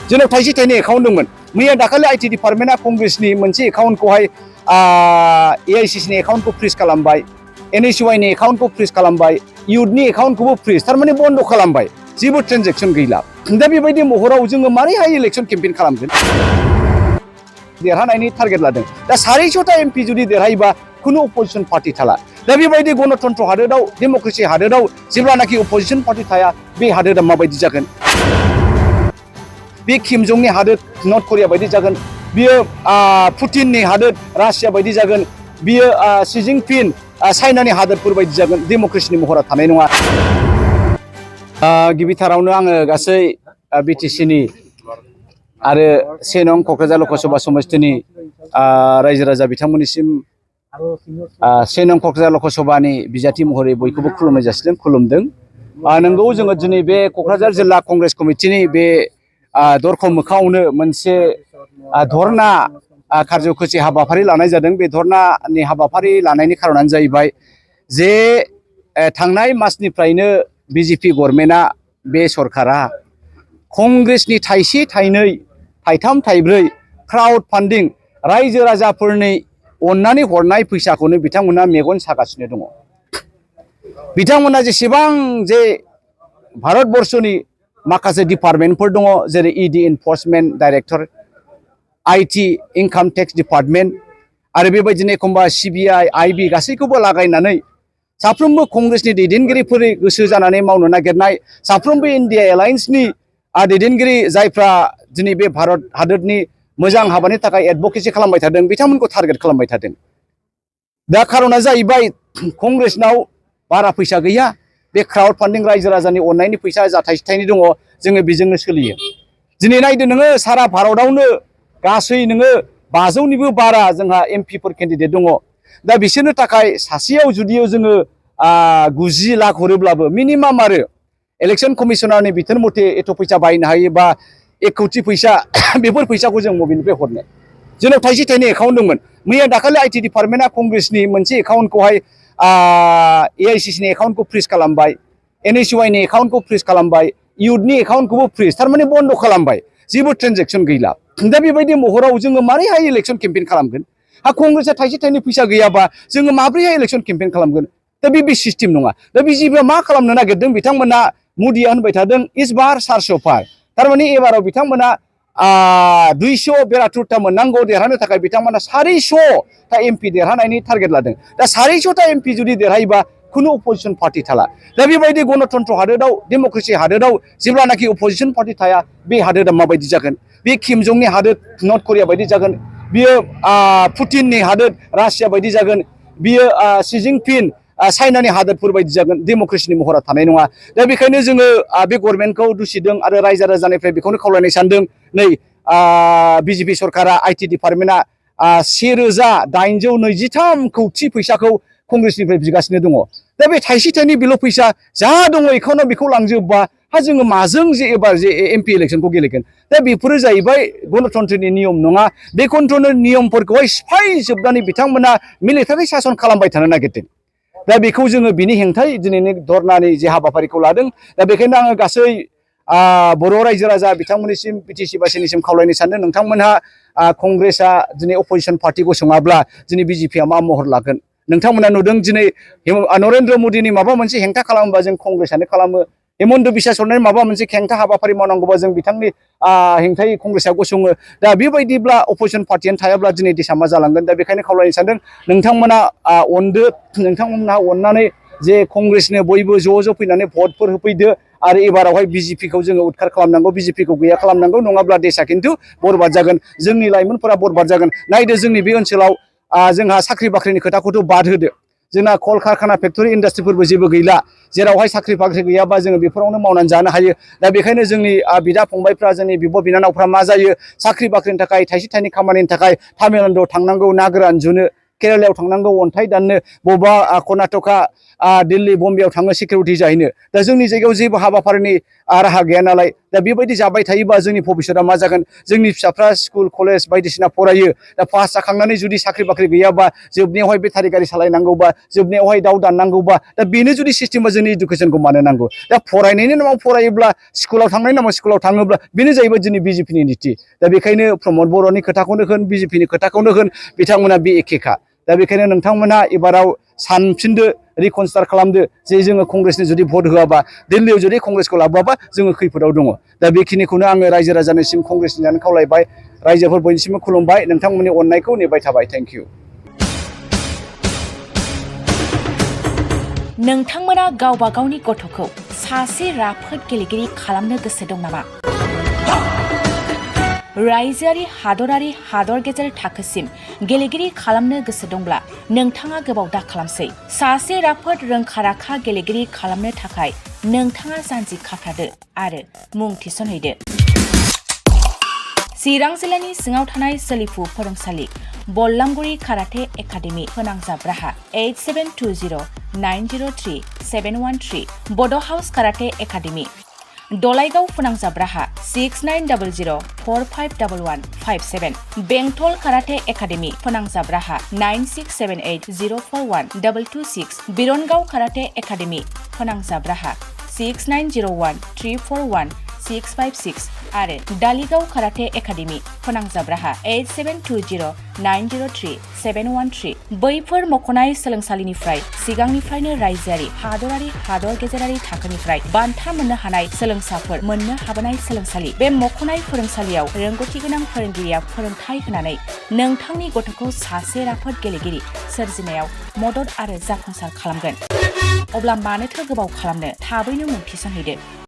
जोंनाव थाइसे थाइनै एकाउन्ट दंमोन मैया दाखालि आईटी डिपार्टमेन्टआ कंग्रेसनि मोनसे एकाउन्टखौहाय एआईसिसिनि एकाउन्टखौ फ्रिज खालामबाय एनएसइउआईनि एकाउन्टखौ फ्रिज खालामबाय इउथनि एकाउन्टखौबो फ्रिज थारमाने बन्द खालामबाय जेबो ट्रेन्जेक्सन गैला दा बेबायदि महराव जोङो मारैहाय इलेक्सन केम्पेइन खालामगोन देरहानायनि टारगेट लादों दा 400टा एमपि जुदि देरहायोबा खुनु अपोजिशन पार्टी थाला दा बेबायदि गणतन्त्र हादोराव डेमक्रेसि हादोराव जेब्लानाखि अपोजिशन पार्टी थाया बे हादोरा माबायदि जागोन बे किम जंनि हादोर नर्थ करिया बायदि जागोन बियो पुटिननि हादोर रासिया बायदि जागोन बियो शी जिनपिं चाइनानि हादोरफोर बायदि जागोन डेमक्रेसिनि महरा थानाय नङा गिबिथारावनो आङो गासै बिटिसिनि आरो 1 नं क'क्राझार लकसभा समस्तिनि रायजो राजा बिथांमोननिसिम 1 नं क'क्राझार लकसभानि बिजाथि महरै बयखौबो खुलुमनाय जासिदों खुलुमदों नंगौ जोङो दिनै बे क'क्राझार जिल्ला कंग्रेस कमिटिनि बे दरखं मोखाङावनो मोनसे धरना कार्यसुचि हाबाफारि लानाय जादों बे धरनानि हाबाफारि लानायनि खारनानो जाहैबाय जे थांनाय मासनिफ्रायनो बिजेपि गभर्नमेन्टआ बे सरकारा कंग्रेसनि थाइसे थाइनै थाइथाम थाइब्रै क्राउड फान्डिं रायजो राजाफोरनि अननानै हरनाय फैसाखौनो बिथांमोना मेगन सागासिनो दङ बिथांमोना जेसेबां जे भारतबर्षनि माखासे डिपार्टमेन्टफोर दङ जेरै ED enforcement director IT income tax department आरो बेबायदिनो एखम्बा सीबीआई आईबी गासैखौबो लागायनानै साफ्रोमबो कंग्रेसनि दैदेनगिरिफोर गोसो जानानै मावनो नागिरनाय साफ्रोमबो इंडिया एलायन्सनि दैदेनगिरि जायफ्रा दिनै बे भारत हादोरनि मोजां हाबानि थाखाय एडभकेसि खालामबाय थादों बिथांमोनखौ टारगेट खालामबाय थादों दा खारना जाहैबाय कंग्रेसनाव बारा फैसा गैया बे क्राउड फान्डिं रायजो राजानि अननायनि फैसा जा थाइसे थाइनै दङ जोङो बेजोंनो सोलियो दिनै नायदो नोङो सारा भारतआवनो गासै नोङो 500निबो बारा जोंहा एमपिफोर केन्डिडेट दङ दा बिसोरनो थाखाय सासेयाव जुदियाव जोङो 90 लाख हरोब्लाबो मिनिमाम आरो इलेक्शन कमिशनारनि बिथोन मथे एथ' फैसा बायनो हायो बा 1 कोटि फैसा बेफोर फैसाखौ जों बबेनिफ्राय हरनो जोंनाव थाइसे थाइनै एकाउन्ट दंमोन मैया दाखालि आईटी डिपार्टमेन्टआ कंग्रेसनि मोनसे एकाउन्टखौहाय एआईसिसिनि एकाउन्टखौ फ्रिज खालामबाय एनएसइउआईनि एकाउन्टखौ फ्रिज खालामबाय इउथनि एकाउन्टखौबो फ्रिज थारमाने बन्द खालामबाय जेबो ट्रेन्जेक्सन गैला दा बेबायदि महराव जोङो मारैहाय इलेक्शन केम्पेइन खालामगोन कंग्रेसआ थाइसे थाइनै फैसा गैयाबा जोङो माब्रैहाय इलेक्शन केम्पेइन खालामगोन दा बे सिस्टेम नङा दा बिजेपिआ मा खालामनो नागिरदों बिथांमोना मोदिया होनबाय थादों इस बार 400 पार थारमाने एबाराव बिथांमोना 272टा मोननांगौ देरहानो थाखाय बिथांमोना 400टा एमपि देरहानायनि टारगेट लादों दा 400टा एमपि जुदि देरहायोबा खुनु अपोजिशन पार्टी थाला दा बेबायदि गणतन्त्र हादोराव डेमक्रेसि हादोराव जेब्लानाखि अपोजिशन पार्टी थाया बे हादोरा माबायदि जागोन बे किम जंनि हादोर नर्थ करिया बायदि जागोन बियो पुटिननि हादोर रासिया बायदि जागोन बियो शी जिनपिं चाइनानि हादोरफोर बायदि जागोन डेमक्रेसिनि महरा थानाय नङा दा बेखायनो जोङो बे गभर्नमेन्टखौ दुसिदों आरो रायजो राजानिफ्राय बेखौनो खावलायनो सानदों नै बिजेपि सरकारा आईटी डिपार्टमेन्टआ 1823 कोटि फैसाखौ कंग्रेसनिफ्राय बिगासिनो दङ दा बे थाइसे थाइनै बेल' फैसा जा दङ एकाउन्टआव बेखौ लांजोबबा जोङो माजों जे एबार जे एमपि इलेक्शनखौ गेलेगोन दा बेफोरो जाहैबाय गणतन्त्रनि नियम नङा बे गणतन्त्रनि नियमफोरखौहाय सिफायजोबनानै बिथांमोना मिलिटारि सासन खालामबाय थानो नागिरदों दा बेखौ जोङो बिनि हेंथायै दिनैनि धरनानि जे हाबाफारिखौ लादों दा बेखायनो आङो गासै बर' रायजो राजा बिथांमोननिसिम बिटिसि बासिनिसिम खावलायनो सानदों नोंथांमोनहा कंग्रेसआ दिनै अपोजिशन पार्टी गसङाब्ला दिनै बिजेपिआ मा महर लागोन नोंथांमोना नुदों दिनै नरेन्द्र मोदीनि माबा मोनसे हेंथा खालामोबा जों कंग्रेसआनो खालामो हेमन्त बिश्व शर्मानि माबा मोनसे हेंथा हाबाफारि मावनांगौबा जों बिथांनि हेंथायै कंग्रेसआ गसङो दा बेबायदिब्ला अपोजिशन पार्टीयानो थायाब्ला दिनै देशा मा जालांगोन दा बेखायनो खावलायनो सानदों नोंथांमोना नोंथांमोनहा अननानै जे कंग्रेसनो बयबो ज' फैनानै भटफोर होफैदो आरो एबारावहाय बिजेपिखौ जोङो उदखार खालामनांगौ बिजेपिखौ गैया खालामनांगौ नङाब्ला देशा खिन्थु बरबाद जागोन जोंनि लाइमोनफोरा बरबाद जागोन नायदो जोंनि बे ओनसोलाव जोंहा साख्रि बाख्रिनि खोथाखौथ' बाद होदो जोंना कल कारखाना फेक्टरि इन्डास्ट्रिफोरबो जेबो गैला जेरावहाय साख्रि बाख्रि गैयाबा जोङो बेफोरावनो मावनानै जानो हायो दा बेखायनो जोंनि बिदा फंबायफ्रा जोंनि बिब' बिनानावफ्रा मा जायो साख्रि बाख्रिनि थाखाय थाइसे थाइनै खामानिनि थाखाय तामिलनाडुआव थांनांगौ ना गोरान जुनो केरालायाव थांनांगौ अन्थाइ दाननो बबेबा कर्नाटका दिल्ली बम्बेआव थाङो सिकिउरिटि जाहैनो दा जोंनि जायगायाव जेबो हाबाफारिनि राहा गैया नालाय दा बेबायदि जाबाय थायोबा जोंनि भबिष्यतआ मा जागोन जोंनि फिसाफ्रा स्कुल कलेज बायदिसिना फरायो दा पास जाखांनानै जुदि साख्रि बाख्रि गैयाबा जोबनायावहाय बेटारि गारि सालायनांगौबा जोबनायावहाय दाउ दाननांगौबा दा बेनो जुदि सिस्टेमा जोंनि इडुकेसनखौ मानो नांगौ दा फरायनायनि नामाव फरायोब्ला स्कुलाव थांनायनि नामाव स्कुलाव थाङोब्ला बेनो जाहैबाय जोंनि बिजेपिनि नीति दा बेखायनो प्रमद बर'नि खोथाखौनो होन बिजेपिनि खोथाखौनो होन बिथांमोना बे एखेखा दा बेखायनो नोंथांमोना एबाराव सानफिनदो रिकनसिडार खालामदो जे जोङो कंग्रेसनो जुदि भट होआबा दिल्लीयाव जुदि कंग्रेसखौ लाबोआबा जोङो खैफोदाव दङ दा बेखिनिखौनो आङो रायजो राजानिसिम कंग्रेसनि जानो खावलायबाय रायजोफोर बयनिसिमबो खुलुमबाय नोंथांमोननि अननायखौ नेबाय थाबाय थेंक इउ नोंथांमोना गावबा गावनि गथ'खौ सासे राफोद गेलेगिरि खालामनो गोसो दं नामा रायजोआरि हादरारि हादर गेजेर थाखोसिम गेलेगिरि खालामनो गोसो दंब्ला नोंथाङा गोबाव दा खालामसै सासे राफोद रोंखा-राखा गेलेगिरि खालामनो थाखाय नोंथाङा जानजि खाफ्रादो आरो मुं थिसनहैदो चिरां जिल्लानि सिङाव थानाय सोलिफु फोरोंसालि बल्लामगुरि काराटे एकाडेमि फोनांजाब राहा 8720903713 बड' हाउस काराटे एकाडेमि दलाइगाव फोनांजाब राहा 6900451157 बेंटल काराटे एकाडेमि फोनांजाब राहा 9678041226 बिरनगाव काराटे एकाडेमि फोनांजाब राहा 6901341656 आरो डालिगाव काराटे एकाडेमि फोनांजाब राहा 8720903713 बैफोर मख'नाय सोलोंसालिनिफ्राय सिगांनिफ्रायनो रायजोआरि हादरारि हादर गेजेरारि थाखोनिफ्राय बान्था मोननो हानाय सोलोंसाफोर मोननो हाबोनाय सोलोंसालि बे मख'नाय फोरोंसालियाव रोंगौथि गोनां फोरोंगिरिया फोरोंथाय होनानै नोंथांनि गथ'खौ सासे राफोद गेलेगिरि सोरजिनायाव मदद आरो जाफुंसार खालामगोन अब्ला मानोथो गोबाव खालामनो थाबैनो मुं थिसनहैदो